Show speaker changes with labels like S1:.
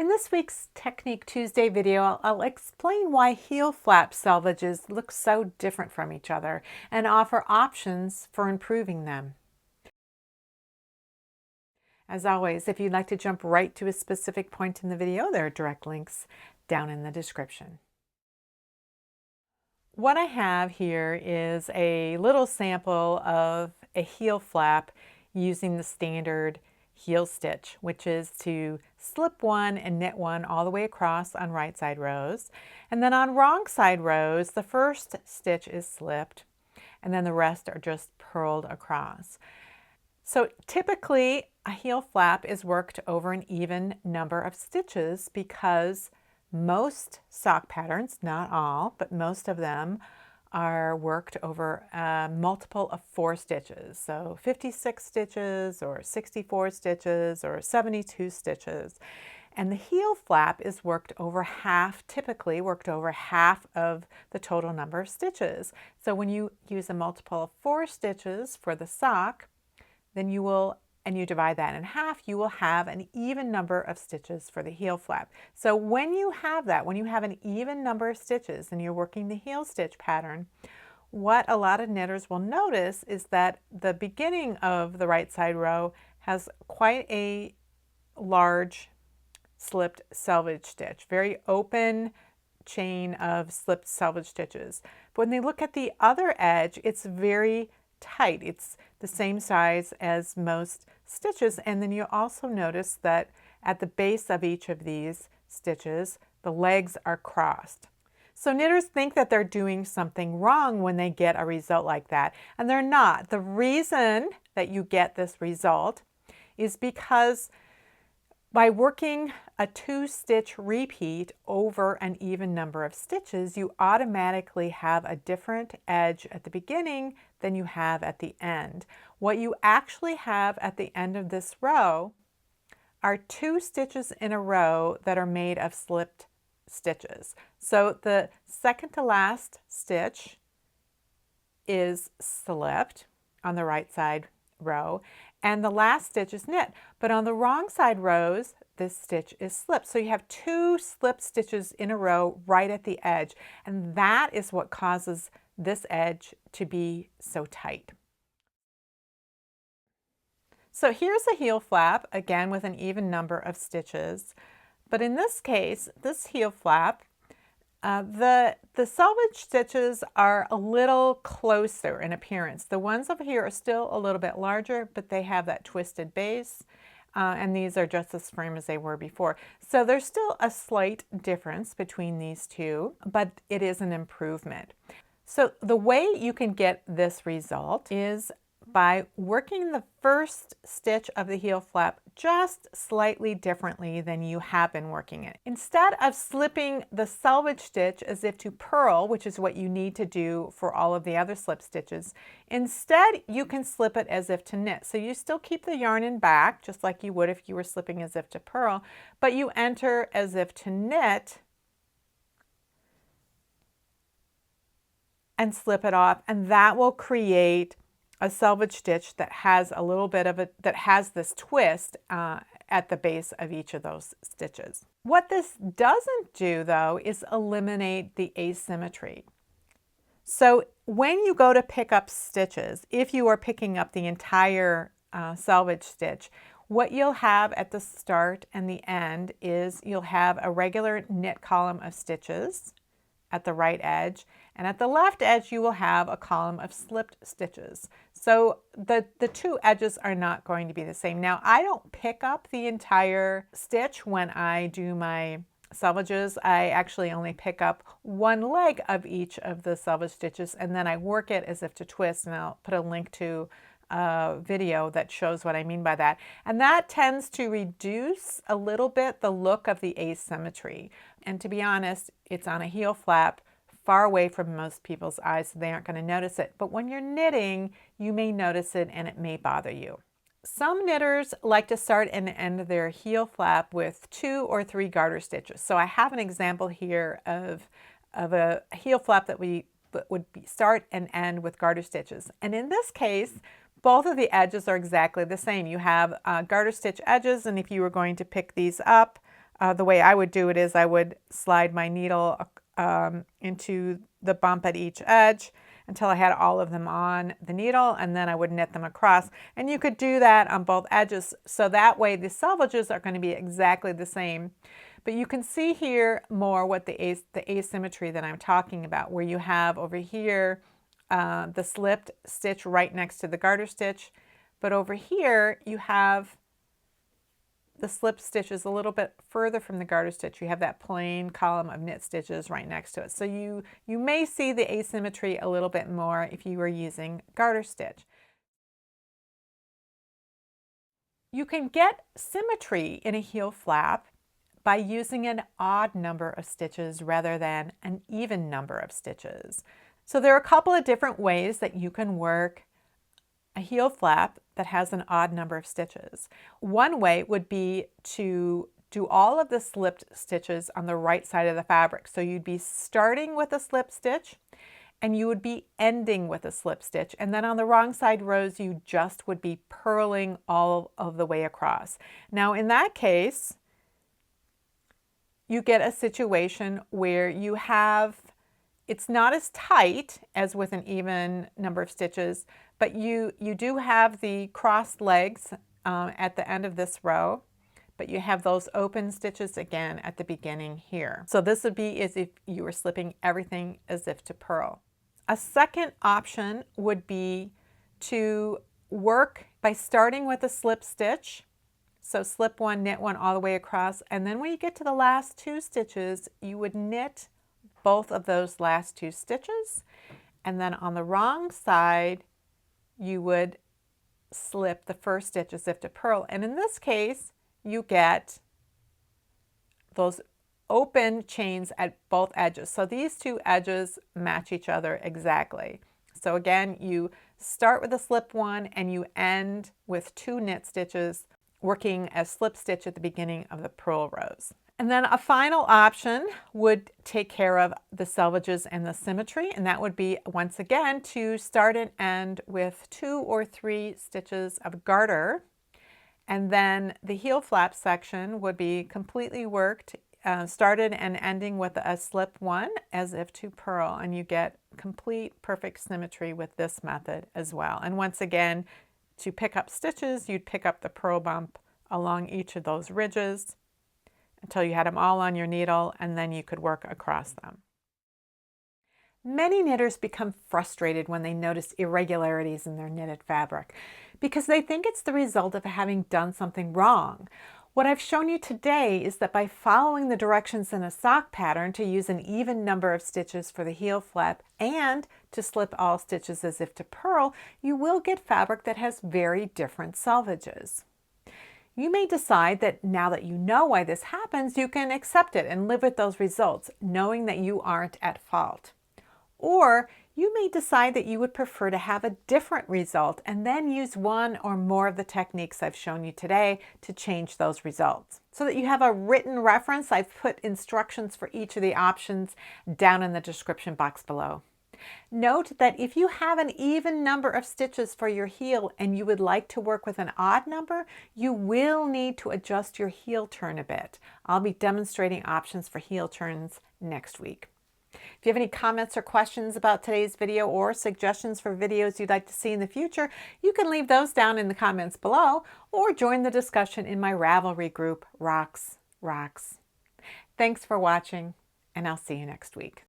S1: In this week's Technique Tuesday video, I'll explain why heel flap selvedges look so different from each other and offer options for improving them. As always, if you'd like to jump right to a specific point in the video, there are direct links down in the description. What I have here is a little sample of a heel flap using the standard heel stitch, which is to slip one and knit one all the way across on right side rows. And then on wrong side rows, the first stitch is slipped and then the rest are just purled across. So typically a heel flap is worked over an even number of stitches because most sock patterns, not all, but most of them are worked over a multiple of 4 stitches. So 56 stitches or 64 stitches or 72 stitches. And the heel flap is worked over half, typically worked over half of the total number of stitches. So when you use a multiple of 4 stitches for the sock, then you will, and you divide that in half, you will have an even number of stitches for the heel flap. So when you have that, when you have an even number of stitches and you're working the heel stitch pattern, what a lot of knitters will notice is that the beginning of the right side row has quite a large slipped selvage stitch, very open chain of slipped selvage stitches. But when they look at the other edge, it's very tight. It's the same size as most stitches, and then you also notice that at the base of each of these stitches the legs are crossed. So knitters think that they're doing something wrong when they get a result like that, and they're not. The reason that you get this result is because by working a 2-stitch repeat over an even number of stitches, you automatically have a different edge at the beginning than you have at the end. What you actually have at the end of this row are 2 stitches in a row that are made of slipped stitches. So the second to last stitch is slipped on the right side row, and the last stitch is knit. But on the wrong side rows, this stitch is slipped. So you have 2 slipped stitches in a row right at the edge, and that is what causes this edge to be so tight. So here's a heel flap, again with an even number of stitches. But in this case, this heel flap, the selvage stitches are a little closer in appearance. The ones over here are still a little bit larger, but they have that twisted base, and these are just as firm as they were before. So there's still a slight difference between these two, but it is an improvement. So the way you can get this result is by working the first stitch of the heel flap just slightly differently than you have been working it. Instead of slipping the selvage stitch as if to purl, which is what you need to do for all of the other slip stitches, instead you can slip it as if to knit. So you still keep the yarn in back, just like you would if you were slipping as if to purl, but you enter as if to knit and slip it off, and that will create a selvage stitch that has a little bit of it, that has this twist at the base of each of those stitches. What this doesn't do though is eliminate the asymmetry. So when you go to pick up stitches, if you are picking up the entire selvage stitch, what you'll have at the start and the end is you'll have a regular knit column of stitches at the right edge, and at the left edge you will have a column of slipped stitches. So the two edges are not going to be the same. Now I don't pick up the entire stitch when I do my selvedges. I actually only pick up one leg of each of the selvage stitches, and then I work it as if to twist, and I'll put a link to a video that shows what I mean by that. And that tends to reduce a little bit the look of the asymmetry. And to be honest, it's on a heel flap far away from most people's eyes, so they aren't going to notice it. But when you're knitting, you may notice it and it may bother you. Some knitters like to start and end their heel flap with 2 or 3 garter stitches. So I have an example here of a heel flap that would start and end with garter stitches. And in this case, both of the edges are exactly the same. You have garter stitch edges, and if you were going to pick these up, the way I would do it is I would slide my needle into the bump at each edge until I had all of them on the needle, and then I would knit them across. And you could do that on both edges, so that way the selvedges are going to be exactly the same. But you can see here more what the asymmetry that I'm talking about, where you have over here the slipped stitch right next to the garter stitch, but over here you have the slip stitch is a little bit further from the garter stitch. You have that plain column of knit stitches right next to it. So you may see the asymmetry a little bit more if you were using garter stitch. You can get symmetry in a heel flap by using an odd number of stitches rather than an even number of stitches. So there are a couple of different ways that you can work a heel flap that has an odd number of stitches. One way would be to do all of the slipped stitches on the right side of the fabric. So you'd be starting with a slip stitch and you would be ending with a slip stitch. And then on the wrong side rows, you just would be purling all of the way across. Now in that case, you get a situation where you have, it's not as tight as with an even number of stitches, but you do have the crossed legs at the end of this row, but you have those open stitches again at the beginning here. So this would be as if you were slipping everything as if to purl. A second option would be to work by starting with a slip stitch. So slip one, knit one all the way across, and then when you get to the last two stitches, you would knit both of those last two stitches, and then on the wrong side, you would slip the first stitch as if to purl. And in this case, you get those open chains at both edges. So these two edges match each other exactly. So again, you start with a slip one and you end with two knit stitches, working a slip stitch at the beginning of the purl rows. And then a final option would take care of the selvedges and the symmetry, and that would be once again to start and end with 2 or 3 stitches of garter, and then the heel flap section would be completely worked, started and ending with a slip one as if to purl, and you get complete perfect symmetry with this method as well. And once again, to pick up stitches, you'd pick up the purl bump along each of those ridges until you had them all on your needle, and then you could work across them. Many knitters become frustrated when they notice irregularities in their knitted fabric because they think it's the result of having done something wrong. What I've shown you today is that by following the directions in a sock pattern to use an even number of stitches for the heel flap and to slip all stitches as if to purl, you will get fabric that has very different selvedges. You may decide that now that you know why this happens, you can accept it and live with those results, knowing that you aren't at fault. Or you may decide that you would prefer to have a different result and then use one or more of the techniques I've shown you today to change those results. So that you have a written reference, I've put instructions for each of the options down in the description box below. Note that if you have an even number of stitches for your heel and you would like to work with an odd number, you will need to adjust your heel turn a bit. I'll be demonstrating options for heel turns next week. If you have any comments or questions about today's video or suggestions for videos you'd like to see in the future, you can leave those down in the comments below or join the discussion in my Ravelry group, Rocks. Thanks for watching, and I'll see you next week.